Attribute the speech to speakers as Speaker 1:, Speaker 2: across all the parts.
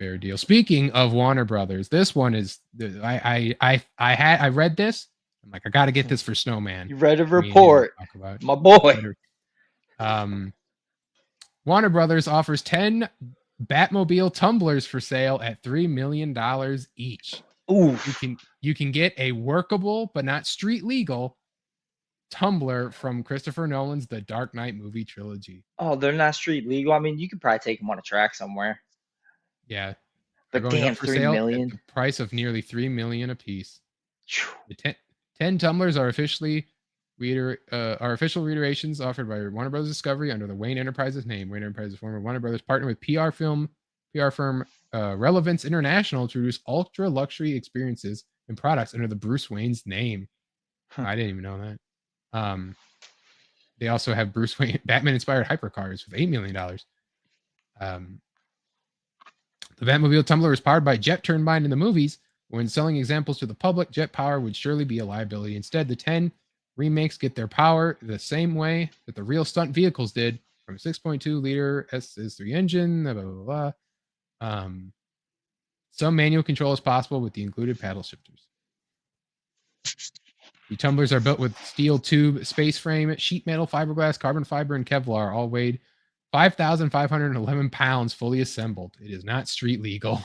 Speaker 1: Fair deal. Speaking of Warner Brothers, this one is I read this. I'm like, I got to get this for Snowman.
Speaker 2: You read a
Speaker 1: Me and him
Speaker 2: report,
Speaker 1: talk about.
Speaker 2: my boy.
Speaker 1: Warner Brothers offers 10 Batmobile tumblers for sale at $3 million each.
Speaker 2: Oof.
Speaker 1: You can get a workable but not street legal tumbler from Christopher Nolan's The Dark Knight movie trilogy.
Speaker 2: Oh, they're not street legal. I mean, you could probably take them on a track somewhere.
Speaker 1: Yeah, they're
Speaker 2: But
Speaker 1: going
Speaker 2: damn,
Speaker 1: up for
Speaker 2: 3
Speaker 1: sale
Speaker 2: million.
Speaker 1: at the price of nearly $3 million a piece. The 10 tumblers are official reiterations offered by Warner Brothers Discovery under the Wayne Enterprises name. Wayne Enterprises, former Warner Brothers partner with PR firm Relevance International to introduce ultra luxury experiences and products under the Bruce Wayne's name. I didn't even know that. They also have Bruce Wayne Batman inspired hypercars with $8 million. The Batmobile tumbler is powered by jet turbine in the movies. When selling examples to the public, jet power would surely be a liability. Instead, the 10 remakes get their power the same way that the real stunt vehicles did, from a 6.2 liter SS3 engine, blah, blah, blah. Some manual control is possible with the included paddle shifters. The tumblers are built with steel tube, space frame, sheet metal, fiberglass, carbon fiber, and Kevlar, all weighed 5,511 pounds, fully assembled. It is not street legal.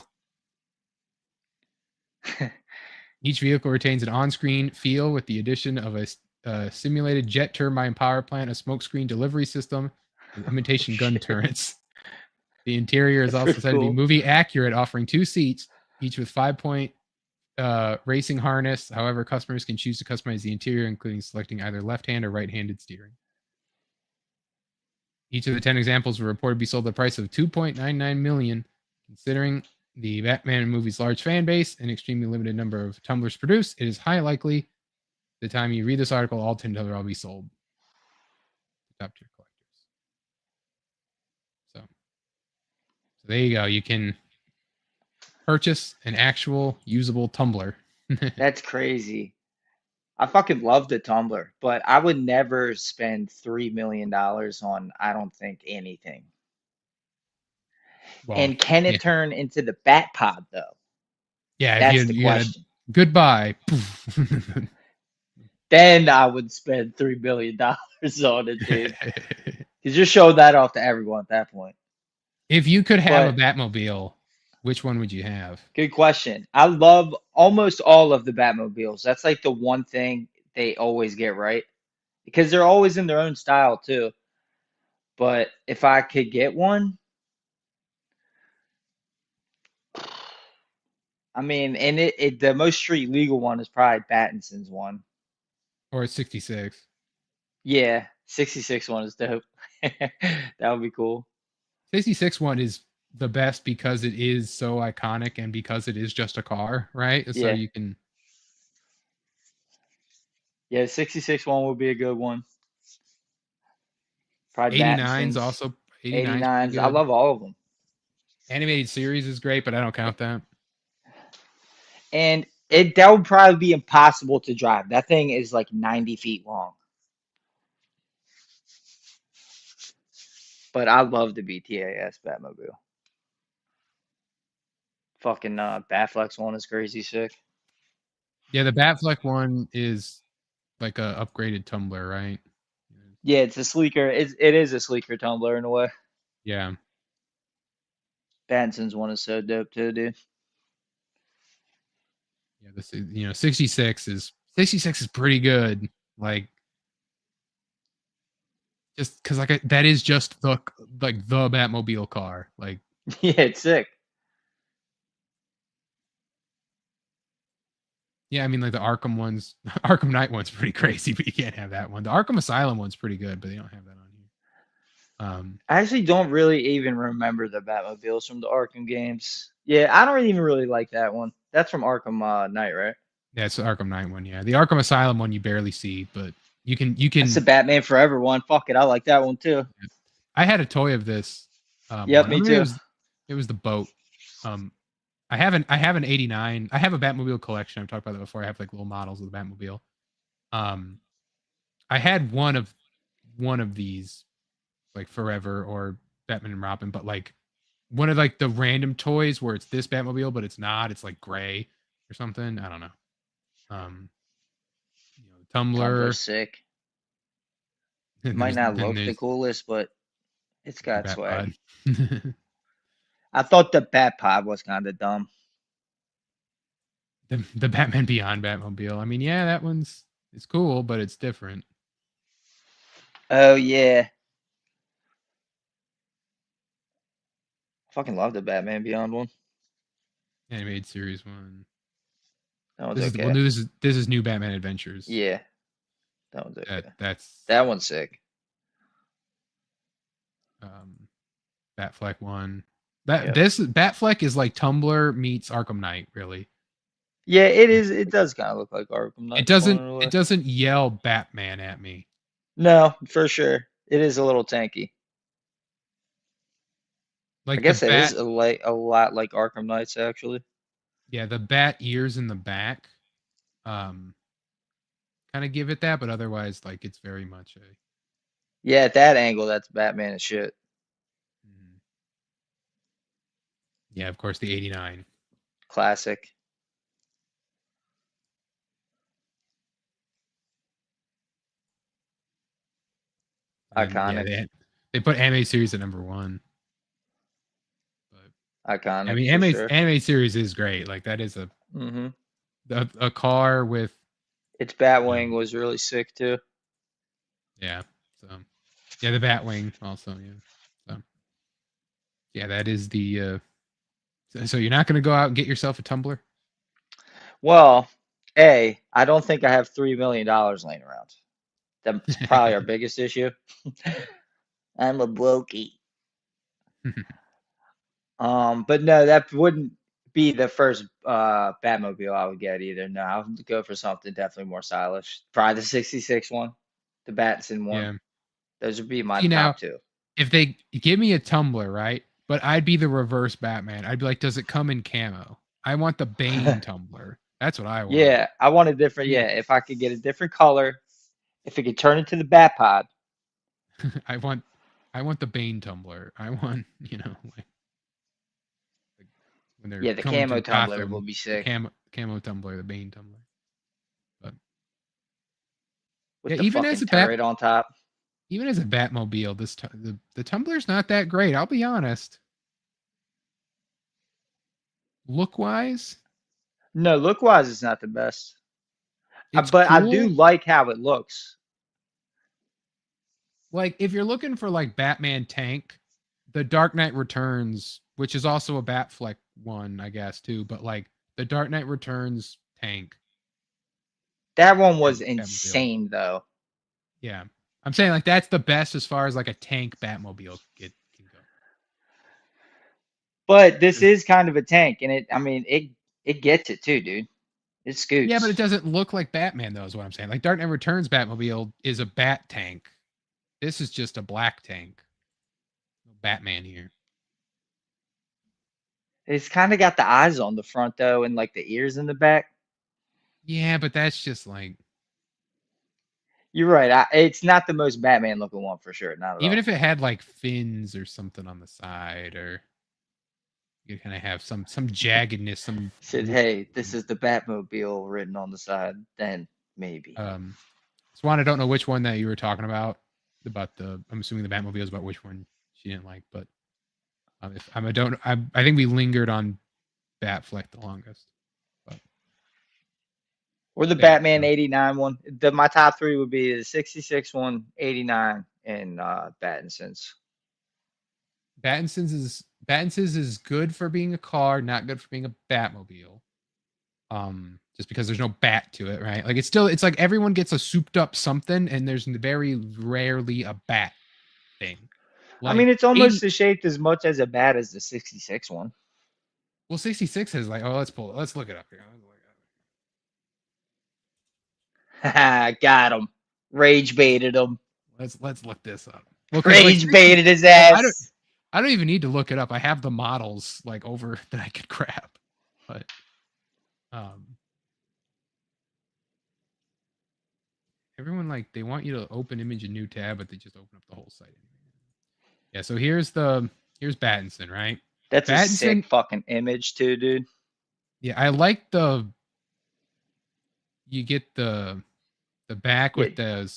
Speaker 1: Each vehicle retains an on-screen feel with the addition of a simulated jet turbine power plant, a smokescreen delivery system, and imitation gun turrets. The interior is also said to be movie accurate, offering 2 seats, each with 5-point racing harness. However, customers can choose to customize the interior, including selecting either left-hand or right-handed steering. Each of the 10 examples were reported to be sold at a price of $2.99 million. Considering the Batman movie's large fan base and extremely limited number of tumblers produced, it is highly likely the time you read this article, all 10 will be sold. Top tier collectors. So there you go. You can purchase an actual usable tumbler.
Speaker 2: That's crazy. I fucking love the tumbler, but I would never spend $3 million on, I don't think, anything.
Speaker 1: Well,
Speaker 2: and can it turn into the Bat Pod, though?
Speaker 1: Yeah,
Speaker 2: that's the question.
Speaker 1: Goodbye.
Speaker 2: Then I would spend $3 million on it, dude. Because you're showing that off to everyone at that point.
Speaker 1: If you could have a Batmobile, which one would you have?
Speaker 2: Good question. I love almost all of the Batmobiles. That's like the one thing they always get right. Because they're always in their own style, too. But if I could get one, I mean, and the most street legal one is probably Battinson's one.
Speaker 1: Or a 66.
Speaker 2: Yeah, 66 one is dope. That would be cool.
Speaker 1: 66 one is the best because it is so iconic and because it is just a car, right? So you can.
Speaker 2: Yeah, 66 one would be a good one. Probably
Speaker 1: 89's also
Speaker 2: 89's. I love all of them.
Speaker 1: Animated series is great, but I don't count that.
Speaker 2: And that would probably be impossible to drive. That thing is like 90 feet long. But I love the BTAS Batmobile. Fucking Batflex one is crazy sick.
Speaker 1: Yeah, the Batflex one is like a upgraded tumbler, right?
Speaker 2: Yeah, it's a sleeker. It is a sleeker tumbler in a way.
Speaker 1: Yeah.
Speaker 2: Battinson's one is so dope too, dude.
Speaker 1: Yeah, this is 66 is pretty good. Like, just because that is just the Batmobile car. Like,
Speaker 2: yeah, it's sick.
Speaker 1: Yeah, I mean, like the Arkham Knight one's pretty crazy, but you can't have that one. The Arkham Asylum one's pretty good, but they don't have that on here.
Speaker 2: I actually don't really even remember the Batmobiles from the Arkham games. Yeah, I don't even really like that one. That's from Arkham Knight, right?
Speaker 1: Yeah, it's the Arkham Knight one. Yeah, the Arkham Asylum one you barely see, but you can.
Speaker 2: That's the Batman Forever one. Fuck it, I like that one too.
Speaker 1: I had a toy of this.
Speaker 2: Yep, me too.
Speaker 1: It was the boat. I have an 89. I have a Batmobile collection. I've talked about that before. I have like little models of the Batmobile. I had one of these, like Forever or Batman and Robin, but like one of like the random toys where it's this Batmobile, but it's not. It's like gray or something. I don't know. Um,
Speaker 2: Tumblr's
Speaker 1: Tumblr.
Speaker 2: sick.
Speaker 1: And
Speaker 2: Might not
Speaker 1: then
Speaker 2: look the
Speaker 1: there's
Speaker 2: coolest, but it's
Speaker 1: the
Speaker 2: got swag.
Speaker 1: Batpod. the
Speaker 2: I thought the Batpod was kind of dumb.
Speaker 1: the Batman Beyond Batmobile. I mean, yeah, that one's it's cool, but it's different.
Speaker 2: Oh yeah, fucking love the Batman Beyond one.
Speaker 1: Animated series one.
Speaker 2: That one's
Speaker 1: This is well,
Speaker 2: okay.
Speaker 1: this is new Batman Adventures.
Speaker 2: Yeah, that one's okay.
Speaker 1: That's
Speaker 2: That one's sick.
Speaker 1: um, Batfleck one. That
Speaker 2: Yep.
Speaker 1: this Batfleck is like Tumblr meets Arkham Knight, really.
Speaker 2: Yeah, it is. It does kind of look like Arkham
Speaker 1: It
Speaker 2: Knight going
Speaker 1: doesn't
Speaker 2: in a way.
Speaker 1: it doesn't yell Batman at me.
Speaker 2: No, for sure. It is a little tanky. I
Speaker 1: Like the
Speaker 2: guess it is
Speaker 1: bat,
Speaker 2: a lot like Arkham Knights actually.
Speaker 1: yeah, the bat ears in the back, um, kind of give it that, but otherwise, like it's very much a.
Speaker 2: Yeah, at that angle, that's Batman and shit.
Speaker 1: Mm, yeah, of course, the '89.
Speaker 2: Classic.
Speaker 1: And yeah,
Speaker 2: Iconic.
Speaker 1: they put anime series at number one. But I
Speaker 2: Iconic
Speaker 1: mean,
Speaker 2: for sure.
Speaker 1: anime series is great. Like that is
Speaker 2: Hmm.
Speaker 1: a car with
Speaker 2: Its
Speaker 1: you know
Speaker 2: Batwing was really sick too.
Speaker 1: yeah. So yeah, the Batwing also yeah. So yeah, that is the. So you're not gonna go out and get yourself a tumbler?
Speaker 2: Well, I don't think I have $3 million laying around. That's probably our biggest issue. I'm a blokey. But no, that wouldn't be the first Batmobile I would get either. No, I would go for something definitely more stylish. Probably the 66 one, the Batson one.
Speaker 1: Yeah.
Speaker 2: Those would be my
Speaker 1: See now,
Speaker 2: top two.
Speaker 1: if they give me a tumbler, right? But I'd be the reverse Batman. I'd be like, does it come in camo? I want the Bane tumbler. That's what I want.
Speaker 2: Yeah, I want a different.
Speaker 1: Yeah.
Speaker 2: Yeah, if I could get a different color, if it could turn into the Batpod.
Speaker 1: I want the Bane tumbler. I want, like when they're
Speaker 2: Yeah, the
Speaker 1: coming
Speaker 2: camo
Speaker 1: through
Speaker 2: tumbler will
Speaker 1: Gotham,
Speaker 2: be
Speaker 1: the
Speaker 2: sick
Speaker 1: camo tumbler, the Bane tumbler. But
Speaker 2: with
Speaker 1: yeah,
Speaker 2: the fucking turret on top.
Speaker 1: even as a Batmobile, the tumbler's not that great. I'll be honest. Look wise,
Speaker 2: No, look wise, it's not the best.
Speaker 1: it's
Speaker 2: But I do
Speaker 1: cool.
Speaker 2: like how it looks.
Speaker 1: Like if you're looking for like Batman tank, the Dark Knight Returns, which is also a Batfleck one, I guess too, but like the Dark Knight Returns tank.
Speaker 2: That one was
Speaker 1: Batmobile.
Speaker 2: insane though.
Speaker 1: Yeah. I'm saying like that's the best as far as like a tank Batmobile can go.
Speaker 2: But this is kind of a tank, and I mean, it gets it too, dude. It
Speaker 1: Yeah, but it
Speaker 2: scoots.
Speaker 1: doesn't look like Batman though, is what I'm saying. Like Dark Knight Returns Batmobile is a bat tank. This is just a black tank. Batman here.
Speaker 2: It's kind of got the eyes on the front though, and like the ears in the back.
Speaker 1: Yeah, but that's just like
Speaker 2: You're right. It's not the most Batman looking one for sure. Not at
Speaker 1: even
Speaker 2: all.
Speaker 1: if it had like fins or something on the side, or you kind of have some jaggedness, some
Speaker 2: Said, hey, this is the Batmobile written on the side. Then maybe.
Speaker 1: Swan, I don't know which one that you were talking about I'm assuming the Batmobile is about which one she didn't like, but if I don't, I think we lingered on Batfleck the longest. But
Speaker 2: Or the
Speaker 1: yeah,
Speaker 2: Batman 89 one. My top three would be the 66 one, 89, and Battinson's.
Speaker 1: Battinson's is good for being a car, not good for being a Batmobile. Just because there's no bat to it, right? Like it's like everyone gets a souped up something, and there's very rarely a bat thing.
Speaker 2: I
Speaker 1: Like
Speaker 2: mean, it's almost
Speaker 1: 80,
Speaker 2: shaped as much as a bat as the 66 one.
Speaker 1: well, 66 is like, oh, let's look it up here.
Speaker 2: Got him. Rage baited him.
Speaker 1: Let's look this up. Well, because like
Speaker 2: Rage baited his
Speaker 1: well,
Speaker 2: ass.
Speaker 1: I don't even need to look it up. I have the models like over that I could grab. But everyone like they want you to open image a new tab, but they just open up the whole site. Yeah, so here's Battinson, right?
Speaker 2: That's a sick
Speaker 1: Pattinson,
Speaker 2: fucking image too, dude.
Speaker 1: yeah, I like you get the back
Speaker 2: Yeah,
Speaker 1: with the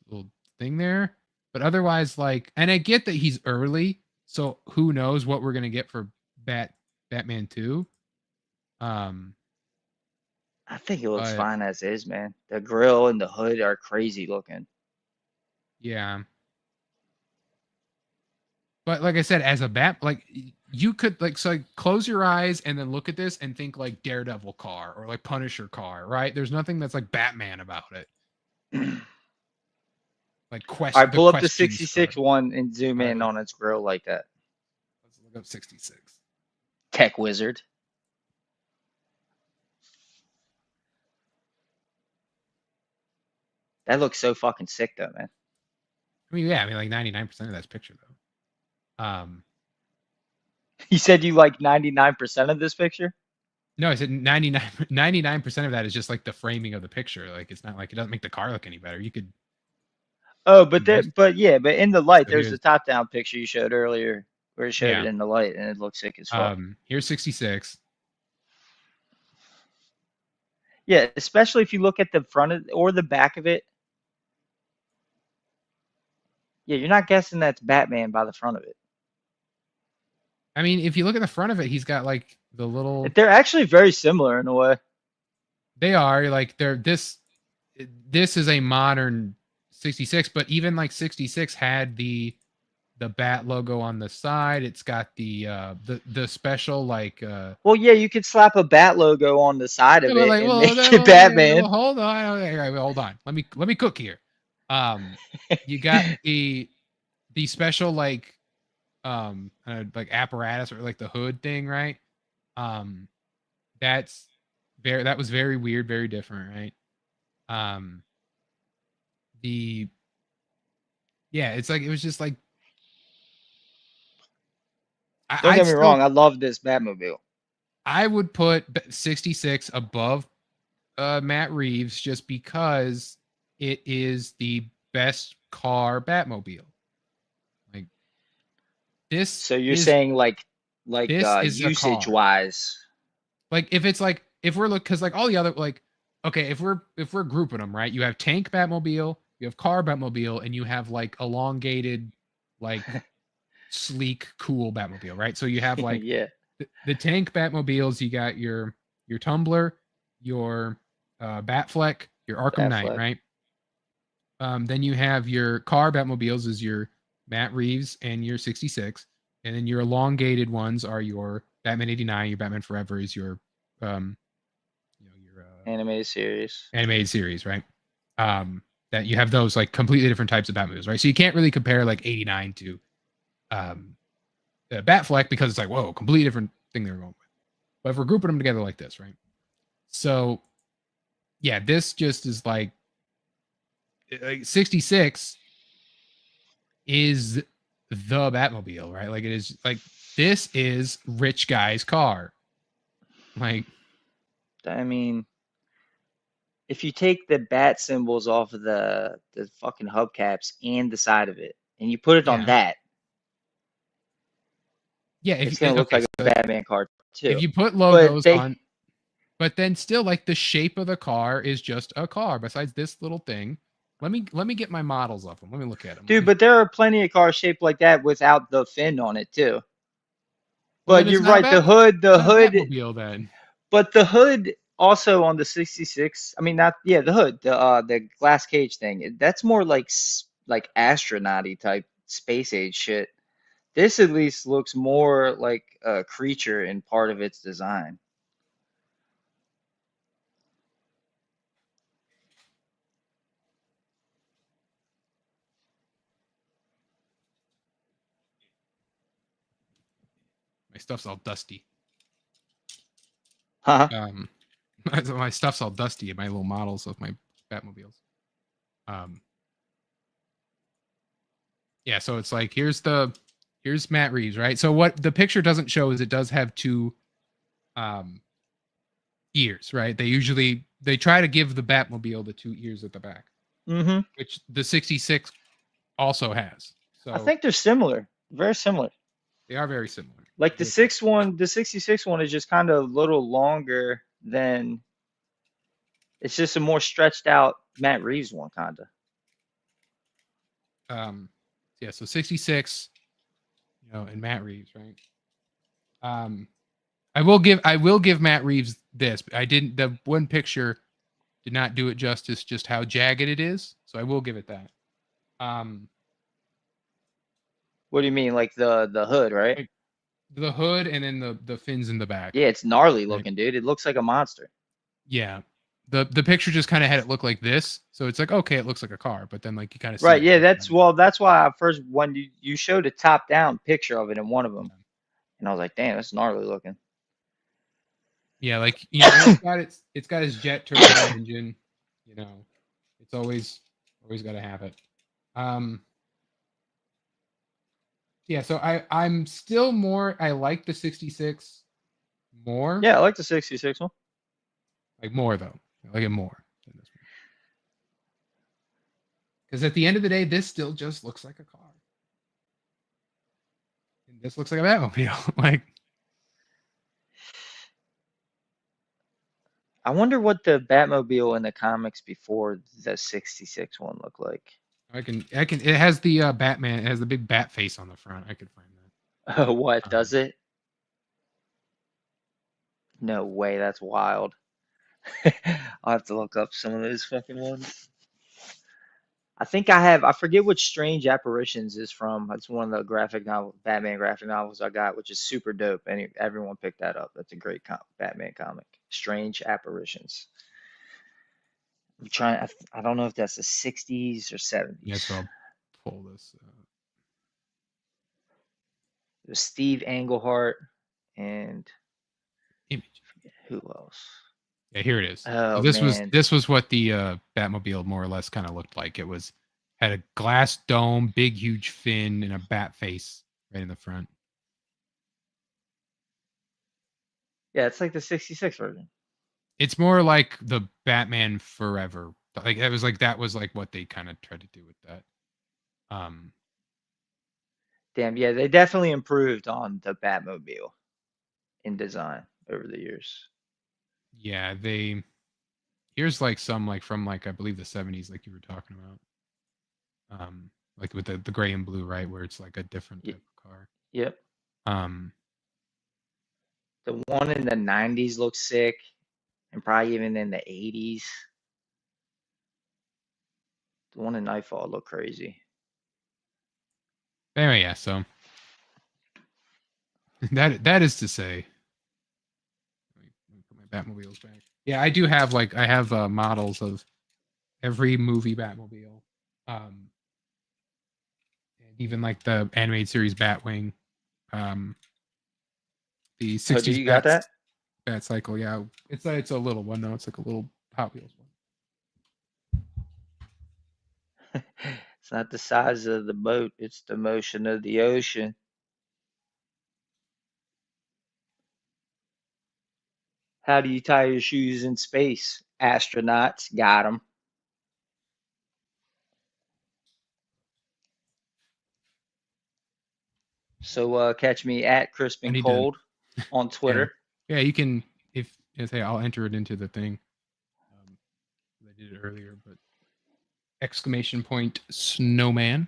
Speaker 1: little thing there, but otherwise, like, and I get that he's early, so who knows what we're gonna get for Batman 2. Um,
Speaker 2: I think it looks
Speaker 1: but
Speaker 2: fine as is, man. The grill and the hood are crazy looking.
Speaker 1: yeah, but like I said, as a like you could like so like, close your eyes and then look at this and think like Daredevil car or like Punisher car, right? There's nothing that's like Batman about it. Like
Speaker 2: All right,
Speaker 1: the
Speaker 2: pull up the
Speaker 1: questions car.
Speaker 2: 66 one and zoom
Speaker 1: All right,
Speaker 2: in on its grill like that.
Speaker 1: let's look up 66.
Speaker 2: Tech wizard. That looks so fucking sick though, man.
Speaker 1: I mean, yeah, I mean like 99% of that's picture though.
Speaker 2: You said you like 99% of this picture?
Speaker 1: No, I said 99% of that is just like the framing of the picture. Like it's not like it doesn't make the car look any better. You could
Speaker 2: Oh,
Speaker 1: do most.
Speaker 2: but yeah, but in the light,
Speaker 1: So
Speaker 2: there's
Speaker 1: here's
Speaker 2: the top down picture you showed earlier where it showed it
Speaker 1: yeah.
Speaker 2: in the light and it looks sick as fuck.
Speaker 1: Here's 66.
Speaker 2: Yeah, especially if you look at the front of or the back of it. Yeah, you're not guessing that's Batman by the front of it.
Speaker 1: I mean, if you look at the front of it, he's got like the little.
Speaker 2: They're actually very similar in a way.
Speaker 1: They are like they're this. This is a modern 66, but even like 66 had the bat logo on the side. It's got the special like
Speaker 2: Well, yeah, you could slap a bat logo on the side
Speaker 1: yeah,
Speaker 2: of
Speaker 1: but
Speaker 2: it
Speaker 1: like
Speaker 2: and
Speaker 1: well,
Speaker 2: make it Batman.
Speaker 1: well hold on, okay, hold on. Let me cook here. You got the special like like apparatus or like the hood thing, right? Um that's that was very weird, very different, right? Um the yeah, it's like it was just like
Speaker 2: Don't
Speaker 1: I'd
Speaker 2: get me
Speaker 1: still
Speaker 2: wrong, I love this Batmobile.
Speaker 1: I would put 66 above Matt Reeves just because it is the best car Batmobile. Like
Speaker 2: So you're saying
Speaker 1: this is a
Speaker 2: usage
Speaker 1: car.
Speaker 2: wise.
Speaker 1: Like if it's like if we're look because like all the other like okay if we're grouping them right, you have tank Batmobile, you have car Batmobile, and you have like elongated like sleek cool Batmobile, right? So you have like
Speaker 2: Yeah,
Speaker 1: the tank Batmobiles, you got your Tumbler, your Batfleck, your Arkham Knight,
Speaker 2: Batfleck.
Speaker 1: right? Then you have your car Batmobiles is your Matt Reeves and your 66, and then your elongated ones are your Batman 89, your Batman Forever is your your
Speaker 2: Animated series.
Speaker 1: animated series, right? That you have those like completely different types of Batmobiles, right? So you can't really compare like 89 to Batfleck because it's like whoa, completely different thing they're going with. But if we're grouping them together like this, right? So yeah, this just is like 66 is the Batmobile, right? Like it is like this is rich guy's car. Like
Speaker 2: I mean, if you take the bat symbols off of the fucking hubcaps and the side of it, and you put it on
Speaker 1: yeah.
Speaker 2: that,
Speaker 1: Yeah,
Speaker 2: it's gonna look like a
Speaker 1: so
Speaker 2: Batman car
Speaker 1: if
Speaker 2: too.
Speaker 1: you put
Speaker 2: But
Speaker 1: logos
Speaker 2: they,
Speaker 1: on but then still like the shape of the car is just a car besides this little thing. Let me get my models of them. Let me look at them.
Speaker 2: dude, but there are plenty of cars shaped like that without the fin on it too.
Speaker 1: Well, then
Speaker 2: But
Speaker 1: it's
Speaker 2: you're
Speaker 1: not a
Speaker 2: right,
Speaker 1: it's not a Batmobile then.
Speaker 2: but the hood also on the 66. I mean, not yeah, the hood, the glass cage thing. That's more like astronaut-y type space age shit. This at least looks more like a creature in part of its design.
Speaker 1: My stuff's all dusty.
Speaker 2: Huh?
Speaker 1: My stuff's all dusty in my little models of my Batmobiles. Yeah, so it's like here's Matt Reeves, right? So what the picture doesn't show is it does have two ears, right? They try to give the Batmobile the two ears at the back,
Speaker 2: Mm-hmm.
Speaker 1: which the 66 also has. So
Speaker 2: I think they're similar, very similar.
Speaker 1: They are very similar.
Speaker 2: Like the
Speaker 1: Very similar.
Speaker 2: six one, the 66 one is just kind of a little longer than it's just a more stretched out Matt Reeves one, kind of.
Speaker 1: Um, yeah, so 66, and Matt Reeves, right? Um, I will give Matt Reeves this. I didn't the one picture did not do it justice just how jagged it is. So I will give it that. Um,
Speaker 2: What do you mean, like the hood, right?
Speaker 1: like the hood and then the fins in the back.
Speaker 2: Yeah, it's gnarly
Speaker 1: Right?
Speaker 2: looking, dude. It looks like a monster.
Speaker 1: Yeah. The picture just kind of had it look like this. So it's like, okay, it looks like a car, but then like you kind of see
Speaker 2: Right,
Speaker 1: it.
Speaker 2: yeah, that's why I first when you showed a top down picture of it in one of them, and I was like, damn, that's gnarly looking.
Speaker 1: Yeah, like it's got its jet turbo engine, you know. It's always got to have it. Um yeah, so I'm still more I like the 66 more.
Speaker 2: Yeah, I like the 66 one.
Speaker 1: Like more though. I like it more than this one. Cuz at the end of the day this still just looks like a car. And this looks like a Batmobile. Like
Speaker 2: I wonder what the Batmobile in the comics before the 66 one looked like.
Speaker 1: I can it has the Batman, it has the big bat face on the front. I could find
Speaker 2: What
Speaker 1: that.
Speaker 2: does it? No way, that's wild. I'll have to look up some of those fucking ones. I forget which Strange Apparitions is from. It's one of the Batman graphic novels I got, which is super dope. And everyone picked that up. That's a great Batman comic. Strange Apparitions. I don't know if that's the 60s or
Speaker 1: Yeah,
Speaker 2: 70s.
Speaker 1: so I'll pull this
Speaker 2: It was Steve Englehart and
Speaker 1: image.
Speaker 2: who else?
Speaker 1: Yeah, here it is. So
Speaker 2: Oh
Speaker 1: this was
Speaker 2: man.
Speaker 1: this was what the Batmobile more or less kind of looked like. It was had a glass dome, big huge fin, and a bat face right in the front.
Speaker 2: Yeah, it's like the 66 version.
Speaker 1: It's more like the Batman Forever. Like that was like what they kind of tried to do with that. Um,
Speaker 2: Damn, yeah, they definitely improved on the Batmobile in design over the years.
Speaker 1: yeah, they here's like some like from like I believe the 70s, like you were talking about. Like with the gray and blue, right, where it's like a different
Speaker 2: Y
Speaker 1: type of car.
Speaker 2: Yep.
Speaker 1: Um,
Speaker 2: The one in the 90s looks sick, and probably even in the 80s. The one in Nightfall looked crazy.
Speaker 1: anyway, yeah. So that is to say, let me put my Batmobiles back. Yeah, I do have I have models of every movie Batmobile, and even like the animated series Batwing, um, the
Speaker 2: Oh, do
Speaker 1: '60s
Speaker 2: you got that?
Speaker 1: Bat Cycle. Yeah, it's a little one though. It's like a little Hot Wheels one.
Speaker 2: It's not the size of the boat, it's the motion of the ocean. How do you tie your shoes in space? Astronauts got them. So catch me at Crisp
Speaker 1: I
Speaker 2: and
Speaker 1: need to.
Speaker 2: Cold on
Speaker 1: Yeah,
Speaker 2: Twitter.
Speaker 1: yeah. You can if hey, I'll enter it into the thing. Um, I did it earlier, but exclamation point snowman.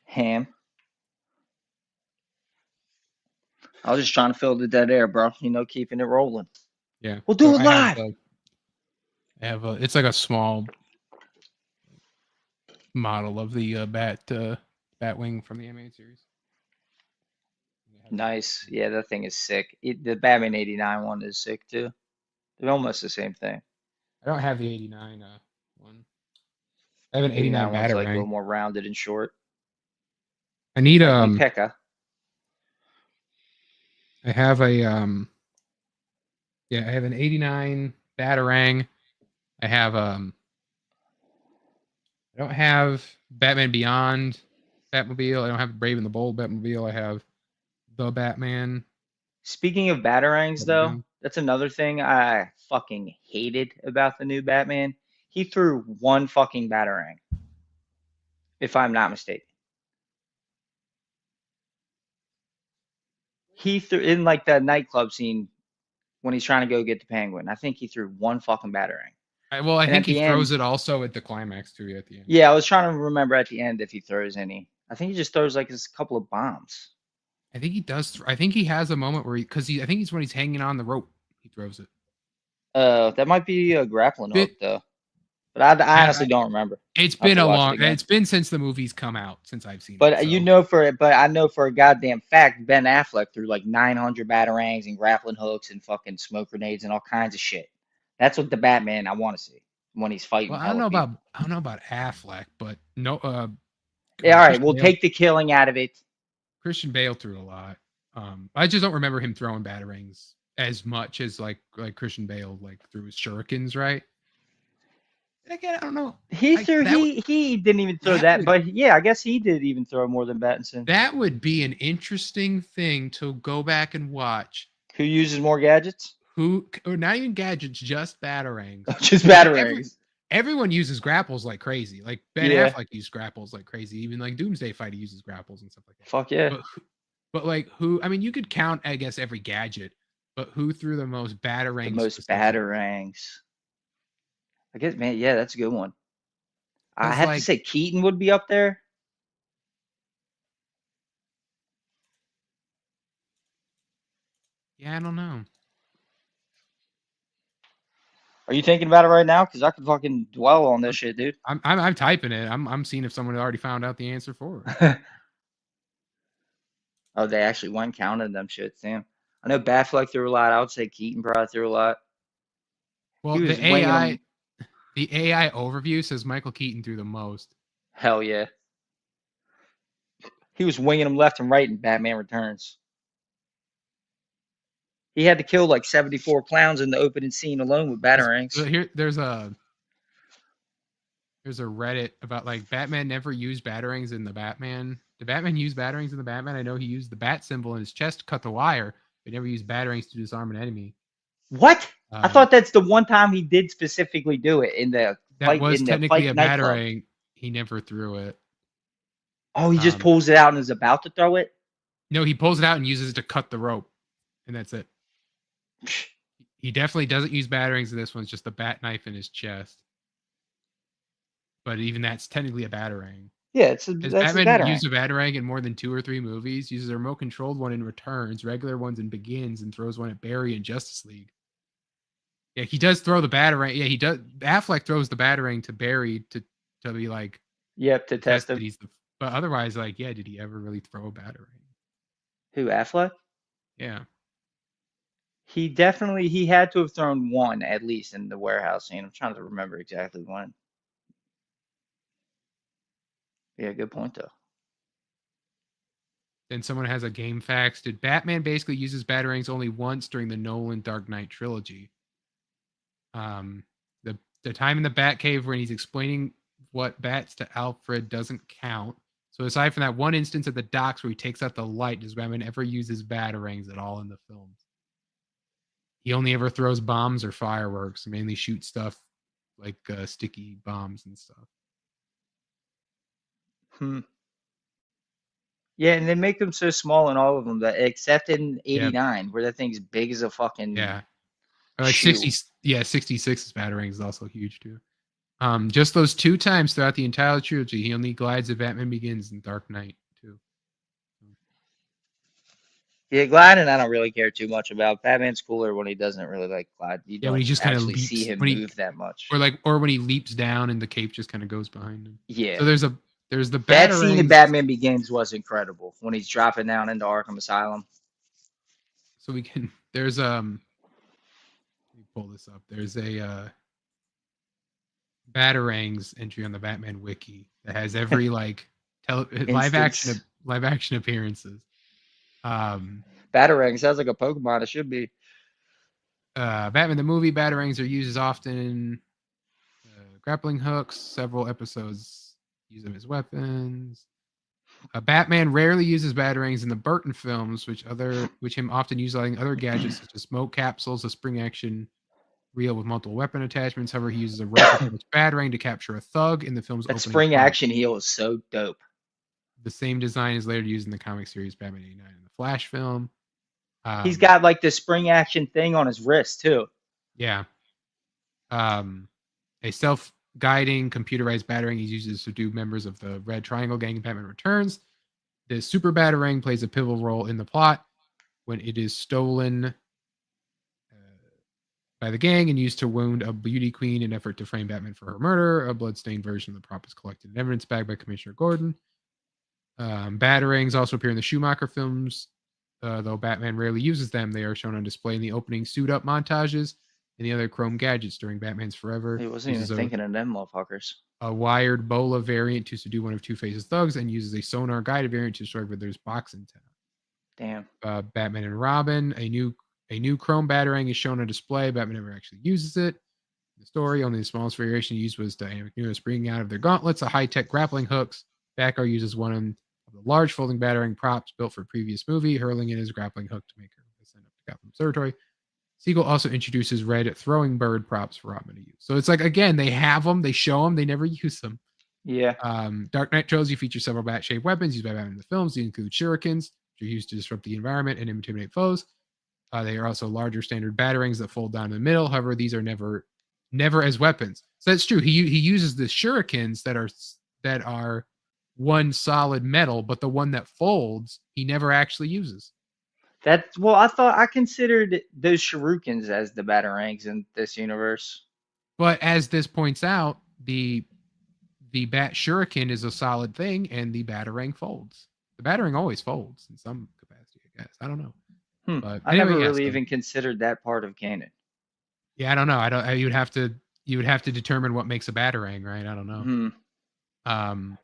Speaker 2: Ham. I was just trying to fill the dead air, bro. Keeping it rolling.
Speaker 1: Yeah.
Speaker 2: We'll
Speaker 1: So
Speaker 2: do it live.
Speaker 1: I have a it's like a small model of the Batwing from the animated series. And it has
Speaker 2: Nice. Yeah, that thing is sick. The Batman 89 one is sick too. They're almost the same thing.
Speaker 1: I don't have the 89 one. I have an 89
Speaker 2: 89 one's like a
Speaker 1: Batarang.
Speaker 2: little more rounded and short,
Speaker 1: I need
Speaker 2: like Pekka.
Speaker 1: I have a yeah, I have an 89 Batarang. I have I don't have Batman Beyond Batmobile. I don't have Brave and the Bold Batmobile. I have the Batman
Speaker 2: Speaking of Batarangs, though,
Speaker 1: Beyond.
Speaker 2: that's another thing I fucking hated about the new Batman. He threw one fucking Batarang, if I'm not mistaken. He threw in like that nightclub scene when he's trying to go get the penguin. I think he threw one fucking batarang.
Speaker 1: Well, I
Speaker 2: And
Speaker 1: think
Speaker 2: at
Speaker 1: he
Speaker 2: the
Speaker 1: throws
Speaker 2: end,
Speaker 1: it also at the climax too. At the end.
Speaker 2: yeah, I was trying to remember at the end if he throws any. I think he just throws like a couple of bombs.
Speaker 1: I think he does. I think he has a moment where I think he's when he's hanging on the rope. He throws it.
Speaker 2: That might be a grappling hook
Speaker 1: Bit,
Speaker 2: though, but I
Speaker 1: I,
Speaker 2: honestly don't remember.
Speaker 1: it's
Speaker 2: I have
Speaker 1: been
Speaker 2: to
Speaker 1: a
Speaker 2: watch it
Speaker 1: long.
Speaker 2: again.
Speaker 1: It's been since the movie's come out since I've seen it.
Speaker 2: But
Speaker 1: So.
Speaker 2: I know for a goddamn fact, Ben Affleck threw like 900 batarangs and grappling hooks and fucking smoke grenades and all kinds of shit. That's what the Batman I want to see when he's fighting
Speaker 1: Well,
Speaker 2: hella people.
Speaker 1: I don't know about Affleck, but no.
Speaker 2: Yeah, all right,
Speaker 1: Christian
Speaker 2: we'll
Speaker 1: Bale,
Speaker 2: take the killing out of it.
Speaker 1: Christian Bale threw a lot. I just don't remember him throwing batarangs as much as like Christian Bale like threw his shurikens, right? And again, I don't know.
Speaker 2: He didn't even throw that,
Speaker 1: would,
Speaker 2: but yeah, I guess he did even throw more than Battinson.
Speaker 1: That would be an interesting thing to go back and watch.
Speaker 2: Who uses more gadgets?
Speaker 1: Or not even gadgets, just batarangs.
Speaker 2: Just batarangs.
Speaker 1: Everyone uses grapples like crazy. Like Ben Affleck used grapples like crazy. Even like Doomsday Fighter uses grapples and stuff like that.
Speaker 2: Fuck yeah.
Speaker 1: But like who? I mean, you could count, I guess, every gadget. But who threw the most batarangs?
Speaker 2: The most batarangs. I guess, man, yeah, that's a good one. I have to say Keaton would be up there.
Speaker 1: Yeah, I don't know.
Speaker 2: Are you thinking about it right now? Because I could fucking dwell on this shit, dude.
Speaker 1: I'm typing it. I'm seeing if someone already found out the answer for
Speaker 2: it. Oh, they actually went counting them shits. Damn. I know Batfleck threw a lot. I would say Keaton probably threw a lot.
Speaker 1: Well, the AI overview says Michael Keaton threw the most.
Speaker 2: Hell yeah. He was winging them left and right in Batman Returns. He had to kill like 74 clowns in the opening scene alone with batarangs.
Speaker 1: Here, there's a Reddit about like Batman never used batarangs in the Batman. Did Batman use batarangs in the Batman? I know he used the bat symbol in his chest to cut the wire, but never used batarangs to disarm an enemy.
Speaker 2: What? I thought that's the one time he did specifically do it in the
Speaker 1: that was technically a batarang. He never threw it.
Speaker 2: Oh, he just pulls it out and is about to throw it?
Speaker 1: No, he pulls it out and uses it to cut the rope, and that's it. He definitely doesn't use batarangs in this one. It's just the bat knife in his chest. But even that's technically a batarang.
Speaker 2: Yeah, that's Batman
Speaker 1: a batarang. Used a batarang in more than 2 or 3 movies. Uses a remote-controlled one in Returns, regular ones in Begins, and throws one at Barry in Justice League. Yeah, he does throw the batarang. Yeah, he does. Affleck throws the batarang to Barry to be like.
Speaker 2: Yep, to test him.
Speaker 1: But otherwise, like, yeah, did he ever really throw a batarang?
Speaker 2: Who, Affleck?
Speaker 1: Yeah.
Speaker 2: He had to have thrown one at least in the warehouse scene. I'm trying to remember exactly when. Yeah, good point though.
Speaker 1: Then someone has a game facts. Did Batman basically uses batarangs only once during the Nolan Dark Knight trilogy? The time in the Batcave when he's explaining what bats to Alfred doesn't count. So aside from that one instance at the docks where he takes out the light, does Batman ever use his batarangs at all in the films? He only ever throws bombs or fireworks, mainly shoots stuff like sticky bombs and stuff.
Speaker 2: Yeah, and they make them so small in all of them, that except in 89, where that thing's big as a fucking
Speaker 1: like 66 is Batarangs is also huge too. Just those 2 times throughout the entire trilogy, he only glides at Batman Begins and Dark Knight too.
Speaker 2: Yeah, gliding I don't really care too much about. Batman's cooler when he doesn't really like glide. You don't
Speaker 1: when he just kind of
Speaker 2: see him move that much.
Speaker 1: Or when he leaps down and the cape just kind of goes behind him.
Speaker 2: Yeah.
Speaker 1: So there's the
Speaker 2: that scene in Batman Begins was incredible when he's dropping down into Arkham Asylum.
Speaker 1: So there's let me pull this up. There's a Batarangs entry on the Batman wiki that has every like live action appearances.
Speaker 2: Batarang sounds like a Pokemon. It should be.
Speaker 1: Batman the movie Batarangs are used as often grappling hooks. Several episodes use them as weapons. Batman rarely uses batarangs in the Burton films, which him often utilizing other gadgets such as smoke capsules, a spring action reel with multiple weapon attachments. However, he uses a batarang to capture a thug in the film's opening
Speaker 2: spring action heel is so dope.
Speaker 1: The same design is later used in the comic series Batman '89 in the Flash film.
Speaker 2: He's got like the spring action thing on his wrist too.
Speaker 1: Yeah. A self-guiding computerized Batarang is used to subdue members of the Red Triangle Gang in Batman Returns. The Super Batarang plays a pivotal role in the plot when it is stolen by the gang and used to wound a beauty queen in an effort to frame Batman for her murder. A bloodstained version of the prop is collected in evidence bag by Commissioner Gordon. Batarangs also appear in the Schumacher films, though Batman rarely uses them. They are shown on display in the opening suit-up montages and the other chrome gadgets during Batman's Forever.
Speaker 2: He wasn't even thinking of them motherfuckers.
Speaker 1: A wired bola variant to subdue one of Two-Face's thugs, and uses a sonar-guided variant to destroy Riddler's box antenna.
Speaker 2: Damn.
Speaker 1: Batman and Robin, a new chrome Batarang is shown on display. Batman never actually uses it. In the story, only the smallest variation used was dynamic newness bringing out of their gauntlets a high-tech grappling hooks. Batgirl uses one of the large folding Batarang props built for a previous movie, hurling in his grappling hook to make her ascend up to Gotham Observatory. Siegel also introduces red throwing bird props for Robin to use. So it's like, again, they have them, they show them, they never use them.
Speaker 2: Yeah.
Speaker 1: Dark Knight Trilogy features several bat-shaped weapons used by Batman in the films. These include shurikens, which are used to disrupt the environment and intimidate foes. They are also larger standard batarangs that fold down in the middle. However, these are never as weapons. So that's true. He uses the shurikens that are one solid metal, but the one that folds, he never actually uses.
Speaker 2: I considered those shurikens as the batarangs in this universe.
Speaker 1: But as this points out, the bat shuriken is a solid thing, and the batarang folds. The batarang always folds in some capacity, I guess. I don't know. But
Speaker 2: I never really even considered that part of canon.
Speaker 1: Yeah, I don't know. You would have to determine what makes a batarang, right? I don't know.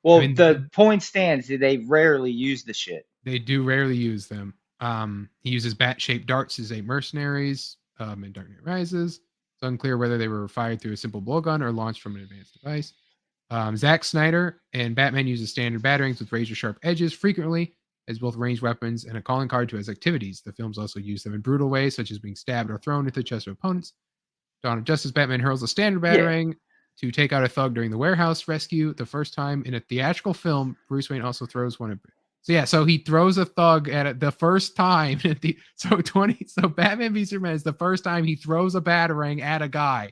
Speaker 2: Well, the point stands that they rarely use the shit.
Speaker 1: They do rarely use them. He uses bat-shaped darts as 8 mercenaries in Dark Knight Rises. It's unclear whether they were fired through a simple blowgun or launched from an advanced device. Zack Snyder and Batman uses standard batarangs with razor-sharp edges frequently as both ranged weapons and a calling card to his activities. The films also use them in brutal ways, such as being stabbed or thrown into the chest of opponents. Dawn of Justice, Batman hurls a standard batarang to take out a thug during the warehouse rescue. The first time in a theatrical film, Bruce Wayne also throws one. So he throws a thug at it the first time. So Batman v Superman is the first time he throws a batarang at a guy.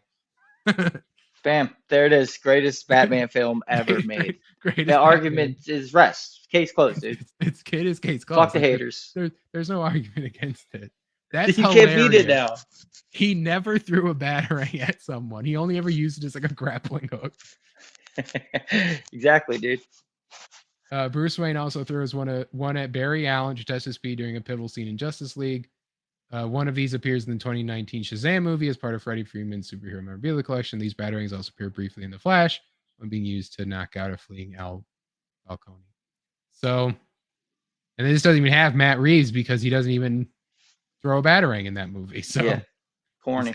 Speaker 2: Bam! There it is. Greatest Batman film ever made. The argument is rest. Case closed, dude.
Speaker 1: It's case closed.
Speaker 2: Fuck the haters.
Speaker 1: There's no argument against it. That's
Speaker 2: you
Speaker 1: hilarious.
Speaker 2: Can't beat it now.
Speaker 1: He never threw a batarang at someone. He only ever used it as like a grappling hook.
Speaker 2: Exactly, dude.
Speaker 1: Bruce Wayne also throws one at Barry Allen to test his speed during a pivotal scene in Justice League. One of these appears in the 2019 Shazam movie as part of Freddie Freeman's superhero memorabilia collection. These batarangs also appear briefly in The Flash when being used to knock out a fleeing Al Falcone. So, and this doesn't even have Matt Reeves because he doesn't even throw a batarang in that movie. So,
Speaker 2: yeah, corny.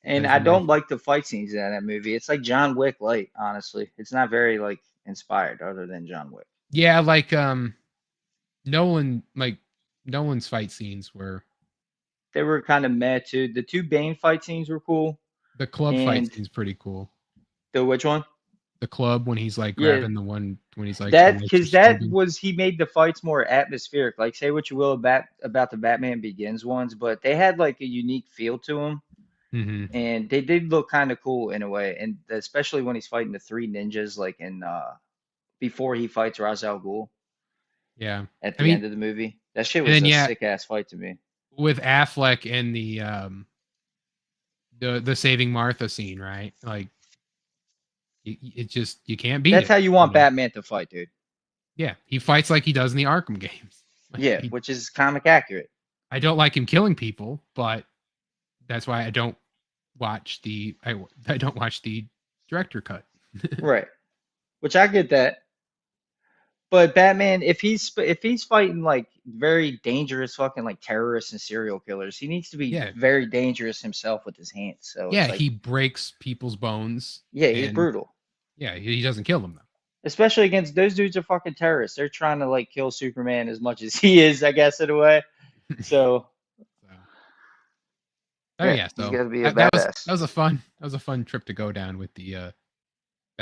Speaker 1: And
Speaker 2: I don't like the fight scenes in that movie. It's like John Wick light, honestly. It's not very like inspired other than John Wick.
Speaker 1: Yeah, like Nolan's fight scenes were
Speaker 2: kind of meh too. The 2 Bane fight scenes were cool.
Speaker 1: The club fight scene's pretty cool.
Speaker 2: The which one?
Speaker 1: The club when he's like grabbing the one when he's like
Speaker 2: that, because he made the fights more atmospheric. Like, say what you will about the Batman Begins ones, but they had like a unique feel to them.
Speaker 1: Mm-hmm.
Speaker 2: And they did look kind of cool in a way, and especially when he's fighting the 3 ninjas, like in before he fights Ra's al Ghul.
Speaker 1: Yeah,
Speaker 2: at the end of the movie, that shit was a sick ass fight to me.
Speaker 1: With Affleck and the saving Martha scene, right? Like, it just you can't beat.
Speaker 2: That's how you want Batman to fight, dude.
Speaker 1: Yeah, he fights like he does in the Arkham games.
Speaker 2: Like, which is comic accurate.
Speaker 1: I don't like him killing people, but that's why I don't watch the director cut.
Speaker 2: Right. Which I get that. But Batman, if he's fighting like very dangerous fucking like terrorists and serial killers, he needs to be very dangerous himself with his hands. So
Speaker 1: yeah, he breaks people's bones.
Speaker 2: Yeah, he's brutal.
Speaker 1: Yeah, he doesn't kill them though.
Speaker 2: Especially against those dudes are fucking terrorists. They're trying to like kill Superman as much as he is, I guess, in a way. So
Speaker 1: so
Speaker 2: he's gotta be a badass.
Speaker 1: That was a fun trip to go down with the